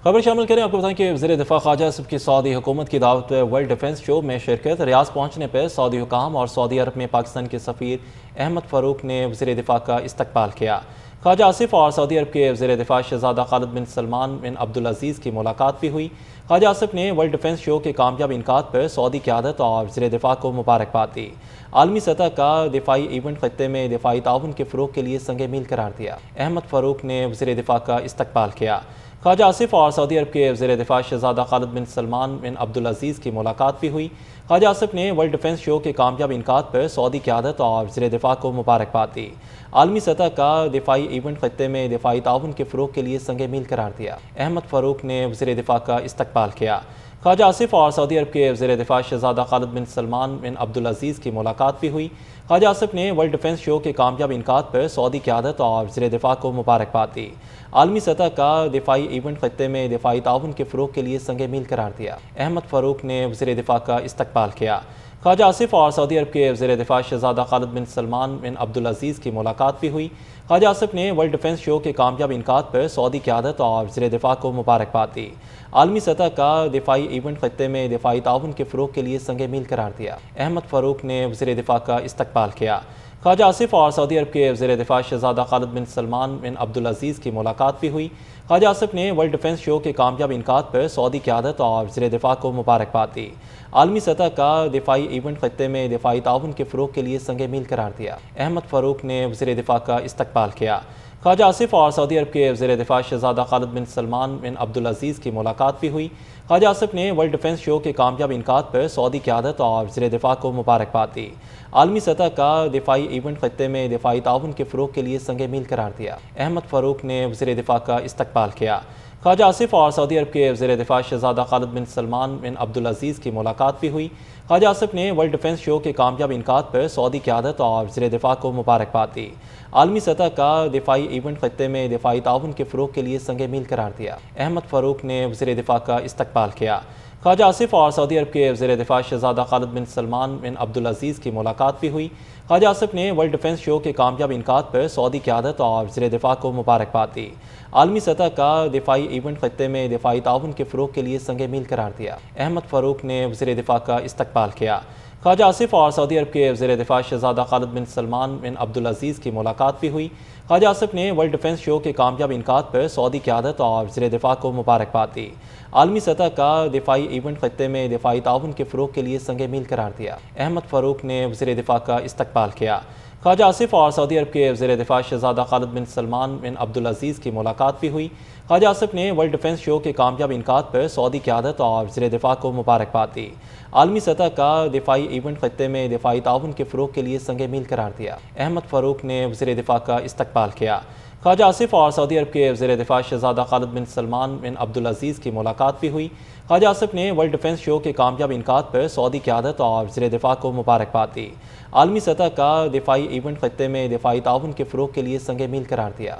خبر شامل کریں، آپ کو بتائیں کہ وزیر دفاع خواجہ آصف کی سعودی حکومت کی دعوت پر ورلڈ ڈیفنس شو میں شرکت۔ ریاض پہنچنے پر سعودی حکام اور سعودی عرب میں پاکستان کے سفیر احمد فاروق نے وزیر دفاع کا استقبال کیا۔ خواجہ آصف اور سعودی عرب کے وزیر دفاع شہزادہ خالد بن سلمان بن عبدالعزیز کی ملاقات بھی ہوئی۔ خواجہ آصف نے ورلڈ ڈیفنس شو کے کامیاب انعقاد پر سعودی قیادت اور وزیر دفاع کو مبارکباد دی۔ عالمی سطح کا دفاعی ایونٹ خطے میں دفاعی تعاون کے فروغ کے لیے سنگ میل قرار دیا۔ احمد فاروق نے وزیر دفاع کا استقبال کیا۔ خواجہ آصف اور سعودی عرب کے وزیر دفاع شہزادہ خالد بن سلمان بن عبدالعزیز کی ملاقات بھی ہوئی۔ خواجہ آصف نے ورلڈ ڈیفنس شو کے کامیاب انعقاد پر سعودی قیادت اور وزیر دفاع کو مبارکباد دی۔ عالمی سطح کا دفاعی ایونٹ خطے میں دفاعی تعاون کے فروغ کے لیے سنگ میل قرار دیا۔ احمد فاروق نے وزیر دفاع کا استقبال کیا۔ خواجہ آصف اور سعودی عرب کے وزیر دفاع شہزادہ خالد بن سلمان بن عبدالعزیز کی ملاقات بھی ہوئی۔ خواجہ آصف نے ورلڈ ڈیفنس شو کے کامیاب انعقاد پر سعودی قیادت اور وزیر دفاع کو مبارکباد دی۔ عالمی سطح کا دفاعی ایونٹ خطے میں دفاعی تعاون کے فروغ کے لیے سنگ میل قرار دیا۔ احمد فاروق نے وزیر دفاع کا استقبال کیا۔ خواجہ آصف اور سعودی عرب کے وزیر دفاع شہزادہ خالد بن سلمان بن عبدالعزیز کی ملاقات بھی ہوئی۔ خواجہ آصف نے ورلڈ ڈیفنس شو کے کامیاب انعقاد پر سعودی قیادت اور وزیر دفاع کو مبارکباد دی۔ عالمی سطح کا دفاعی ایونٹ خطے میں دفاعی تعاون کے فروغ کے لیے سنگ میل قرار دیا۔ احمد فاروق نے وزیر دفاع کا استقبال کیا۔ خواجہ آصف اور سعودی عرب کے وزیر دفاع شہزادہ خالد بن سلمان بن عبدالعزیز کی ملاقات بھی ہوئی۔ خواجہ آصف نے ورلڈ ڈیفنس شو کے کامیاب انعقاد پر سعودی قیادت اور وزیر دفاع کو مبارکباد دی۔ عالمی سطح کا دفاعی ایونٹ خطے میں دفاعی تعاون کے فروغ کے لیے سنگ میل قرار دیا۔ احمد فاروق نے وزیر دفاع کا استقبال کیا۔ خواجہ آصف اور سعودی عرب کے وزیر دفاع شہزادہ خالد بن سلمان بن عبدالعزیز کی ملاقات بھی ہوئی۔ خواجہ آصف نے ورلڈ ڈیفنس شو کے کامیاب انعقاد پر سعودی قیادت اور وزیر دفاع کو مبارکباد دی۔ عالمی سطح کا دفاعی ایونٹ خطے میں دفاعی تعاون کے فروغ کے لیے سنگ میل قرار دیا۔ احمد فاروق نے وزیر دفاع کا استقبال کیا۔ خواجہ آصف اور سعودی عرب کے وزیر دفاع شہزادہ خالد بن سلمان بن عبدالعزیز کی ملاقات بھی ہوئی۔ خواجہ آصف نے ورلڈ ڈیفنس شو کے کامیاب انعقاد پر سعودی قیادت اور وزیر دفاع کو مبارکباد دی۔ عالمی سطح کا دفاعی ایونٹ خطے میں دفاعی تعاون کے فروغ کے لیے سنگ میل قرار دیا۔ احمد فاروق نے وزیر دفاع کا استقبال کیا۔ خواجہ آصف اور سعودی عرب کے وزیر دفاع شہزادہ خالد بن سلمان بن عبدالعزیز کی ملاقات بھی ہوئی۔ خواجہ آصف نے ورلڈ ڈیفنس شو کے کامیاب انعقاد پر سعودی قیادت اور وزیر دفاع کو مبارکباد دی۔ عالمی سطح کا دفاعی ایونٹ خطے میں دفاعی تعاون کے فروغ کے لیے سنگ میل قرار دیا۔ احمد فاروق نے وزیر دفاع کا استقبال کیا۔ خواجہ آصف اور سعودی عرب کے وزیر دفاع شہزادہ خالد بن سلمان بن عبدالعزیز کی ملاقات بھی ہوئی۔ خواجہ آصف نے ورلڈ ڈیفنس شو کے کامیاب انعقاد پر سعودی قیادت اور وزیر دفاع کو مبارکباد دی۔ عالمی سطح کا دفاعی ایونٹ خطے میں دفاعی تعاون کے فروغ کے لیے سنگ میل قرار دیا۔ احمد فاروق نے وزیر دفاع کا استقبال کیا۔ خواجہ آصف اور سعودی عرب کے وزیر دفاع شہزادہ خالد بن سلمان بن عبدالعزیز کی ملاقات بھی ہوئی۔ خواجہ آصف نے ورلڈ ڈیفنس شو کے کامیاب انعقاد پر سعودی قیادت اور وزیر دفاع کو مبارکباد دی۔ عالمی سطح کا دفاعی ایونٹ خطے میں دفاعی تعاون کے فروغ کے لیے سنگ میل قرار دیا۔ احمد فاروق نے وزیر دفاع کا استقبال کیا۔ خواجہ آصف اور سعودی عرب کے وزیر دفاع شہزادہ خالد بن سلمان بن عبدالعزیز کی ملاقات بھی ہوئی۔ خواجہ آصف نے ورلڈ ڈیفنس شو کے کامیاب انعقاد پر سعودی قیادت اور وزیر دفاع کو مبارکباد دی۔ عالمی سطح کا دفاعی ایونٹ خطے میں دفاعی تعاون کے فروغ کے لیے سنگ میل قرار دیا۔